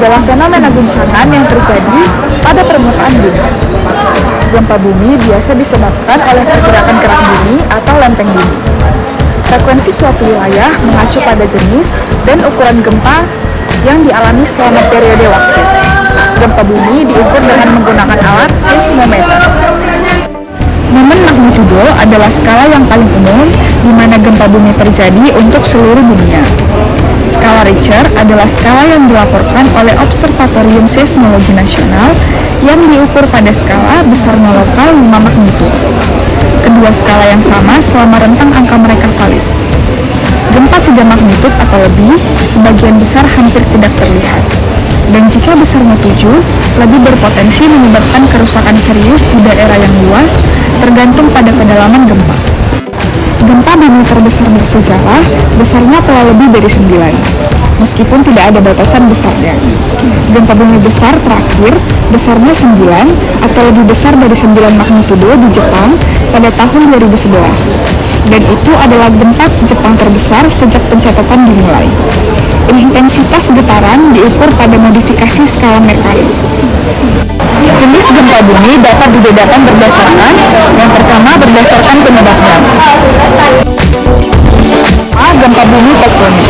adalah fenomena guncangan yang terjadi pada permukaan bumi. Gempa bumi biasa disebabkan oleh pergerakan kerak bumi atau lempeng bumi. Frekuensi suatu wilayah mengacu pada jenis dan ukuran gempa yang dialami selama periode waktu. Gempa bumi diukur dengan menggunakan alat seismometer. Momen magnitudo adalah skala yang paling umum di mana gempa bumi terjadi untuk seluruh dunia. Skala Richter adalah skala yang dilaporkan oleh Observatorium Seismologi Nasional yang diukur pada skala besarnya lokal 5 magnitudo. Kedua skala yang sama selama rentang angka mereka valid. Gempa 3 magnitudo atau lebih sebagian besar hampir tidak terlihat. Dan jika besarnya 7, lebih berpotensi menyebabkan kerusakan serius di daerah yang luas, tergantung pada kedalaman gempa. Gempa bumi terbesar bersejarah, besarnya telah lebih dari 9, meskipun tidak ada batasan besarnya. Gempa bumi besar terakhir, besarnya 9 atau lebih besar dari 9 magnitudo di Jepang pada tahun 2011. Dan itu adalah gempa Jepang terbesar sejak pencatatan dimulai. Intensitas getaran diukur pada modifikasi skala Mercalli. Jenis gempa bumi dapat dibedakan berdasarkan yang pertama berdasarkan penyebabnya. Gempa bumi tektonik.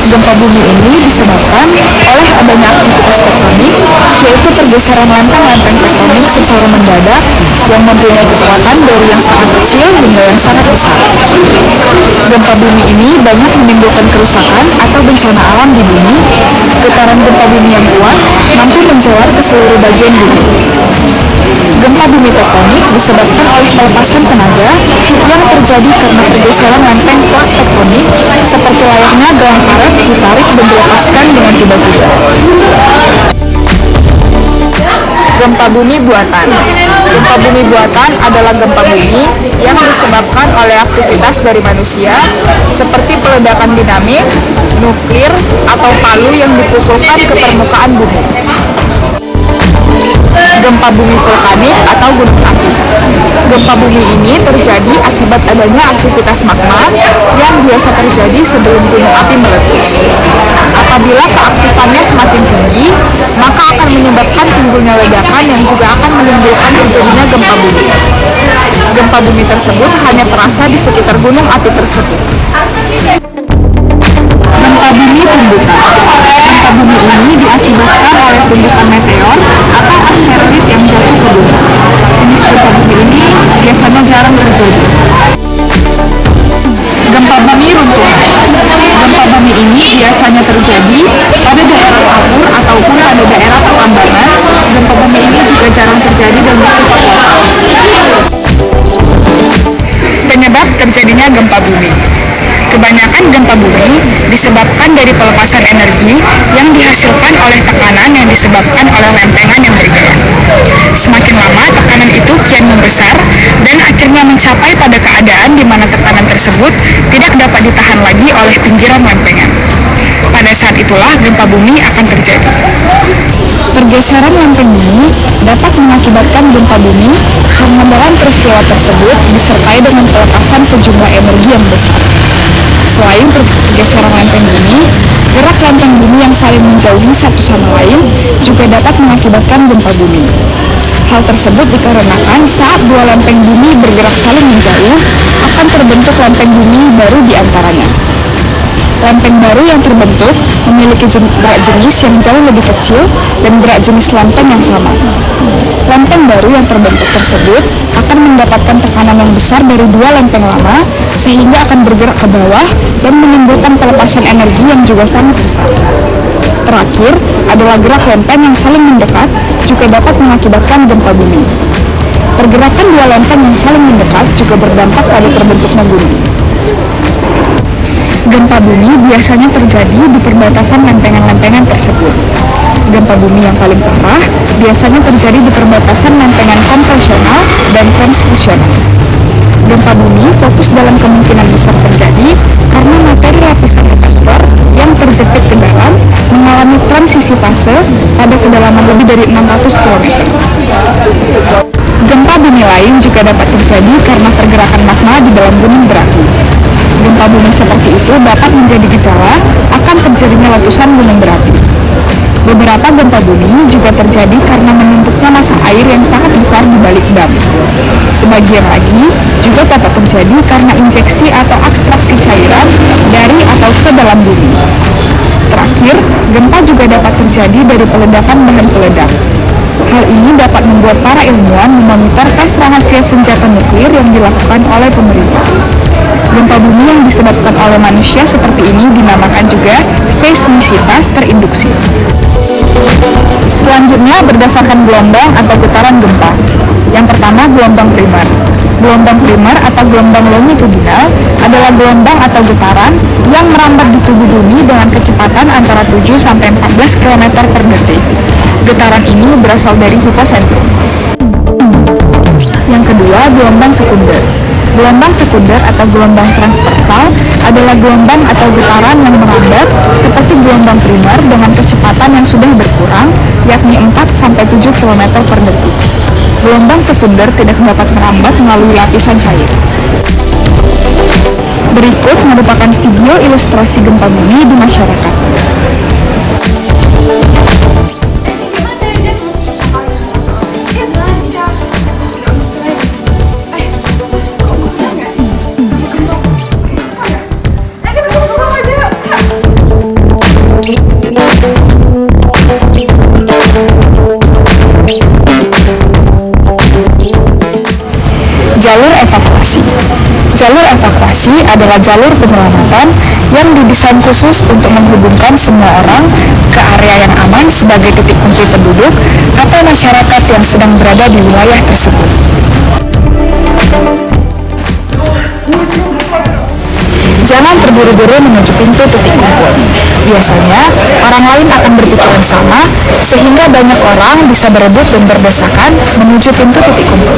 Gempa bumi ini disebabkan oleh adanya aktivitas tektonik, yaitu pergeseran lempeng-lempeng tektonik secara mendadak yang mempunyai kekuatan dari yang sangat kecil hingga yang sangat besar. Gempa bumi ini banyak menimbulkan kerusakan atau bencana alam di bumi. Getaran gempa bumi yang kuat mampu menjalar ke seluruh bagian bumi. Gempa bumi tektonik disebabkan oleh pelepasan tenaga yang terjadi karena pergeseran lempeng plak tektonik seperti layaknya gelang karet ditarik dan dilepaskan dengan tiba-tiba. Gempa bumi buatan. Gempa bumi buatan adalah gempa bumi yang disebabkan oleh aktivitas dari manusia seperti peledakan dinamit, nuklir, atau palu yang dipukulkan ke permukaan bumi. Gempa bumi vulkanik atau gunung api. Gempa bumi ini terjadi akibat adanya aktivitas magma yang biasa terjadi sebelum gunung api meletus. Apabila keaktifannya semakin tinggi, maka akan menyebabkan timbulnya ledakan yang juga akan menimbulkan terjadinya gempa bumi. Gempa bumi tersebut hanya terasa di sekitar gunung api tersebut. Gempa bumi tumbukan. Gempa bumi ini diakibatkan oleh tumbukan meteor atau asteroid yang jatuh ke bumi. Jenis gempa bumi ini biasanya jarang terjadi. Gempa bumi runtuhan. Gempa bumi ini biasanya terjadi pada daerah kapur ataupun pada daerah pertambangan. Gempa bumi ini juga jarang terjadi dan bersifat lokal. Penyebab terjadinya gempa bumi. Kebanyakan gempa bumi disebabkan dari pelepasan energi yang dihasilkan oleh tekanan yang disebabkan oleh lempengan yang bergerak. Semakin lama tekanan itu kian membesar dan akhirnya mencapai pada keadaan di mana tekanan tersebut tidak dapat ditahan lagi oleh pinggiran lempengan. Pada saat itulah gempa bumi akan terjadi. Pergeseran lempeng bumi dapat mengakibatkan gempa bumi karena dalam peristiwa tersebut disertai dengan pelepasan sejumlah energi yang besar. Selain pergeseran lempeng bumi, gerak lempeng bumi yang saling menjauhi satu sama lain juga dapat mengakibatkan gempa bumi. Hal tersebut dikarenakan saat dua lempeng bumi bergerak saling menjauh, akan terbentuk lempeng bumi baru di antaranya. Lempeng baru yang terbentuk memiliki berat jenis yang jauh lebih kecil dan berat jenis lempeng yang sama. Lempeng baru yang terbentuk tersebut akan mendapatkan tekanan yang besar dari dua lempeng lama sehingga akan bergerak ke bawah dan menimbulkan pelepasan energi yang juga sangat besar. Terakhir adalah gerak lempeng yang saling mendekat juga dapat mengakibatkan gempa bumi. Pergerakan dua lempeng yang saling mendekat juga berdampak pada terbentuknya gunung. Gempa bumi biasanya terjadi di perbatasan lempengan-lempengan tersebut. Gempa bumi yang paling parah biasanya terjadi di perbatasan lempengan konvensional dan transfusional. Gempa bumi fokus dalam kemungkinan besar terjadi karena materi lapisan litosfer yang terjepit ke dalam mengalami transisi fase pada kedalaman lebih dari 600 km. Gempa bumi lain juga dapat terjadi karena pergerakan magma di dalam gunung berapi. Gempa bumi seperti itu dapat menjadi gejala akan terjadinya letusan gunung berapi. Beberapa gempa bumi juga terjadi karena menumpuknya massa air yang sangat besar di balik dam. Sebagian lagi juga dapat terjadi karena injeksi atau ekstraksi cairan dari atau ke dalam bumi. Terakhir, gempa juga dapat terjadi dari peledakan bahan peledak. Hal ini dapat membuat para ilmuwan memonitor tes rahasia senjata nuklir yang dilakukan oleh pemerintah. Gempa bumi yang disebabkan oleh manusia seperti ini dinamakan juga seismisitas terinduksi. Selanjutnya berdasarkan gelombang atau getaran gempa. Yang pertama, gelombang primer. Gelombang primer atau gelombang longitudinal adalah gelombang atau getaran yang merambat di tubuh bumi dengan kecepatan antara 7 sampai 14 km per detik. Getaran ini berasal dari hipocentrum. Yang kedua, gelombang sekunder. Gelombang sekunder atau gelombang transversal adalah gelombang atau getaran yang merambat seperti gelombang primer dengan kecepatan yang sudah berkurang, yakni 4-7 km per detik. Gelombang sekunder tidak dapat merambat melalui lapisan cair. Berikut merupakan video ilustrasi gempa bumi di masyarakat. Jalur evakuasi. Jalur evakuasi adalah jalur penyelamatan yang didesain khusus untuk menghubungkan semua orang ke area yang aman sebagai titik kumpul penduduk atau masyarakat yang sedang berada di wilayah tersebut. Jangan terburu-buru menuju pintu titik kumpul. Biasanya, orang lain akan berpikiran sama, sehingga banyak orang bisa berebut dan berdesakan menuju pintu titik kumpul.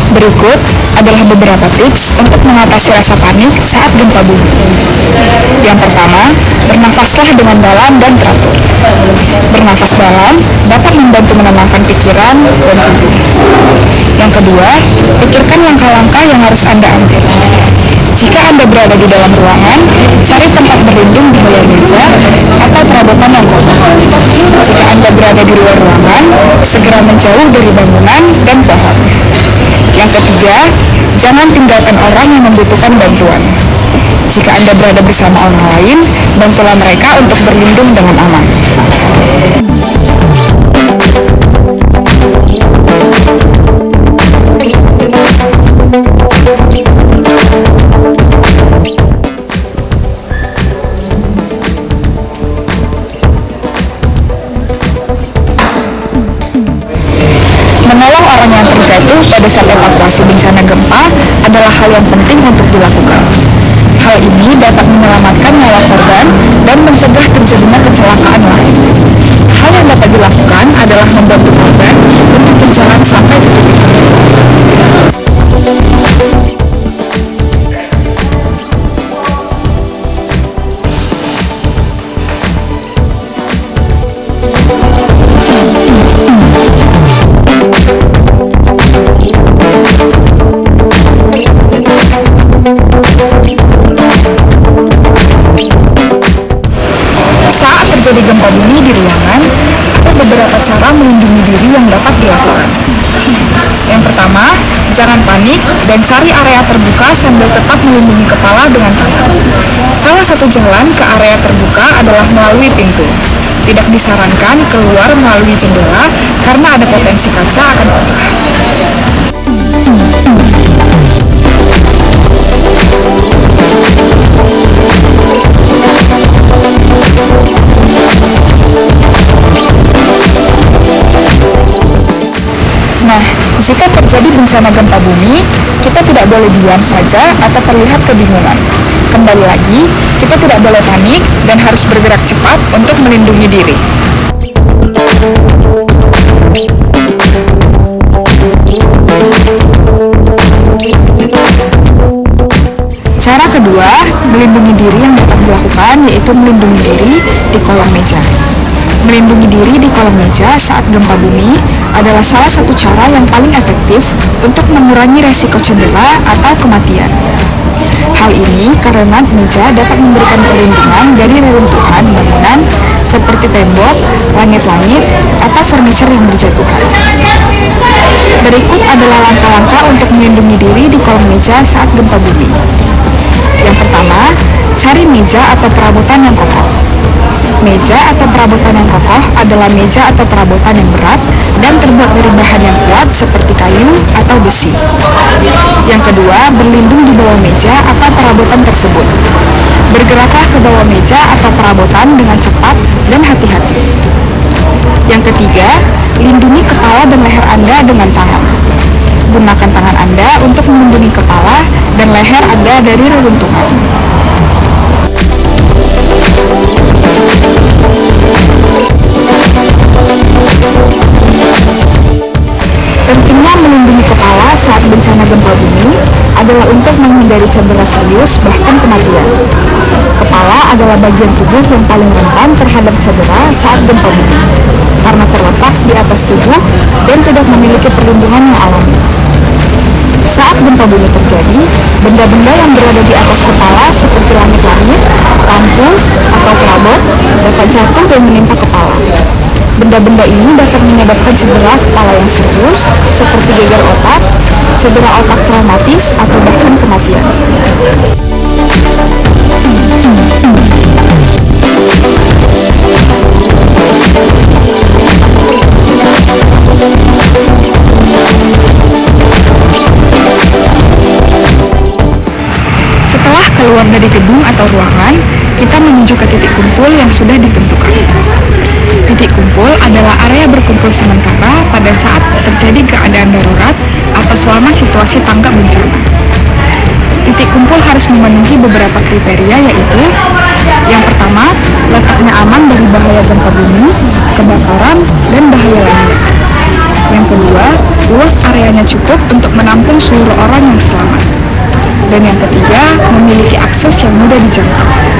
Berikut adalah beberapa tips untuk mengatasi rasa panik saat gempa bumi. Yang pertama, bernafaslah dengan dalam dan teratur. Bernafas dalam dapat membantu menenangkan pikiran dan tubuh. Yang kedua, pikirkan langkah-langkah yang harus Anda ambil. Jika Anda berada di dalam ruangan, cari tempat berlindung di bawah meja atau perabotan yang kokoh. Jika Anda berada di luar ruangan, segera menjauh dari bangunan dan pohon. Yang ketiga, jangan tinggalkan orang yang membutuhkan bantuan. Jika Anda berada bersama orang lain, bantulah mereka untuk berlindung dengan aman. Menolong orang yang terjatuh pada saat evakuasi bencana gempa adalah hal yang penting untuk dilakukan. Hal ini dapat menyelamatkan nyawa korban dan mencegah terjadinya kecelakaan lain. Hal yang dapat dilakukan adalah membantu korban untuk berjalan sampai ke titik kumpul. Terjadi gempa bumi di ruangan, ada beberapa cara melindungi diri yang dapat dilakukan. Yang pertama, jangan panik dan cari area terbuka sambil tetap melindungi kepala dengan tangan. Salah satu jalan ke area terbuka adalah melalui pintu. Tidak disarankan keluar melalui jendela karena ada potensi kaca akan pecah. Nah, jika terjadi bencana gempa bumi, kita tidak boleh diam saja atau terlihat kebingungan. Kembali lagi, kita tidak boleh panik dan harus bergerak cepat untuk melindungi diri. Cara kedua, melindungi diri yang dapat dilakukan yaitu melindungi diri di kolong meja. Melindungi diri di kolong meja saat gempa bumi adalah salah satu cara yang paling efektif untuk mengurangi resiko cedera atau kematian. Hal ini karena meja dapat memberikan perlindungan dari reruntuhan bangunan seperti tembok, langit-langit, atau furniture yang berjatuhan. Berikut adalah langkah-langkah untuk melindungi diri di kolong meja saat gempa bumi. Yang pertama, cari meja atau perabotan yang kokoh. Meja atau perabotan yang kokoh adalah meja atau perabotan yang berat dan terbuat dari bahan yang kuat seperti kayu atau besi. Yang kedua, berlindung di bawah meja atau perabotan tersebut. Bergeraklah ke bawah meja atau perabotan dengan cepat dan hati-hati. Yang ketiga, lindungi kepala dan leher Anda dengan tangan. Gunakan tangan Anda untuk melindungi kepala dan leher Anda dari reruntuhan. Pentingnya melindungi kepala saat bencana gempa bumi adalah untuk menghindari cedera serius bahkan kematian. Kepala adalah bagian tubuh yang paling rentan terhadap cedera saat gempa bumi karena terletak di atas tubuh dan tidak memiliki perlindungan yang alami. Saat gempa bumi terjadi, benda-benda yang berada di atas kepala seperti langit-langit, lampu, atau perabot dapat jatuh dan menimpa kepala. Benda-benda ini dapat menyebabkan cedera kepala yang serius seperti gegar otak, cedera otak traumatis, atau bahkan kematian. Setelah keluar dari gedung atau ruangan, kita menuju ke titik kumpul yang sudah ditentukan. Titik kumpul adalah area berkumpul sementara pada saat terjadi keadaan darurat atau selama situasi tanggap bencana. Titik kumpul harus memenuhi beberapa kriteria, yaitu yang pertama, letaknya aman dari bahaya gempa bumi, kebakaran, dan bahaya lainnya. Yang kedua, luas areanya cukup untuk menampung seluruh orang yang selamat. Dan yang ketiga, memiliki akses yang mudah dijangkau.